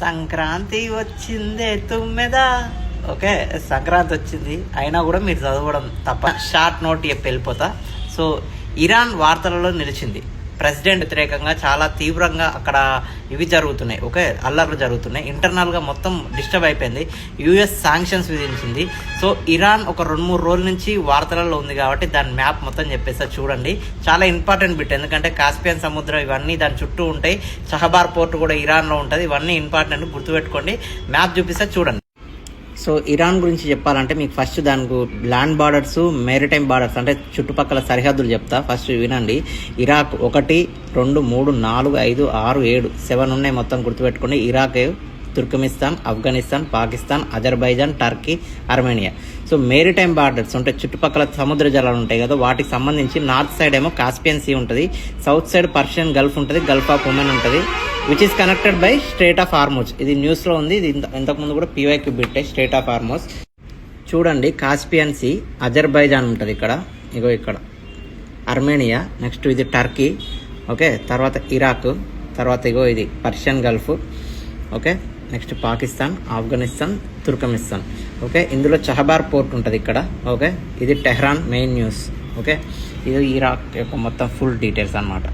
సంక్రాంతి వచ్చిందే తుమ్మెదా. ఓకే, సంక్రాంతి వచ్చింది అయినా కూడా మీరు చదవడం తప్ప. షార్ట్ నోట్ చెప్పి వెళ్ళిపోతా. సో ఇరాన్ వార్తలలో నిలిచింది. ప్రెసిడెంట్ వ్యతిరేకంగా చాలా తీవ్రంగా అక్కడ ఇవి జరుగుతున్నాయి. ఓకే, అల్లర్లు జరుగుతున్నాయి. ఇంటర్నల్గా మొత్తం డిస్టర్బ్ అయిపోయింది. యూఎస్ శాంక్షన్స్ విధించింది. సో ఇరాన్ ఒక 2-3 రోజుల నుంచి వార్తలలో ఉంది కాబట్టి దాని మ్యాప్ మొత్తం చెప్పేస్తా చూడండి. చాలా ఇంపార్టెంట్ బిట్, ఎందుకంటే కాస్పియన్ సముద్రం ఇవన్నీ దాని చుట్టూ ఉంటాయి. చహబార్ పోర్ట్ కూడా ఇరాన్లో ఉంటుంది. ఇవన్నీ ఇంపార్టెంట్, గుర్తుపెట్టుకోండి. మ్యాప్ చూపిస్తా చూడండి. సో ఇరాన్ గురించి చెప్పాలంటే మీకు ఫస్ట్ దానికి ల్యాండ్ బార్డర్స్, మెరిటైమ్ బార్డర్స్ అంటే చుట్టుపక్కల సరిహద్దులు చెప్తా. ఫస్ట్ వినండి. ఇరాక్ 1, 2, 3, 4, 5, 6, 7, 7 ఉన్నాయి మొత్తం, గుర్తుపెట్టుకోండి. Iraq, తుర్కమిస్తాన్, Afghanistan, Pakistan, Azerbaijan, Turkey, Armenia. So maritime borders అంటే చుట్టుపక్కల సముద్ర జలాలు ఉంటాయి కదా, వాటికి సంబంధించి నార్త్ సైడ్ ఏమో కాస్పియన్ సీ ఉంటుంది, సౌత్ సైడ్ పర్షియన్ గల్ఫ్ ఉంటుంది, గల్ఫ్ ఆఫ్ ఒమన్ ఉంటుంది, which is connected by straight of Hormuz. ఇది న్యూస్లో ఉంది. ఇది ఇంతకుముందు కూడా పీవైకి బిట్టే స్ట్రేట్ ఆఫ్ హార్మోజ్. చూడండి, కాస్పియన్ సీ, అజర్బైజాన్ ఉంటుంది ఇక్కడ, ఇగో ఇక్కడ అర్మేనియా, నెక్స్ట్ ఇది టర్కీ, ఓకే, తర్వాత ఇరాక్, తర్వాత ఇగో ఇది Persian Gulf, okay, next Pakistan, Afghanistan, తుర్కమిస్తాన్. Okay, ఇందులో చహబార్ పోర్ట్ ఉంటుంది ఇక్కడ. ఓకే, ఇది టెహ్రాన్ మెయిన్ న్యూస్. ఓకే, ఇది ఇరాక్ యొక్క మొత్తం ఫుల్ డీటెయిల్స్ అన్నమాట.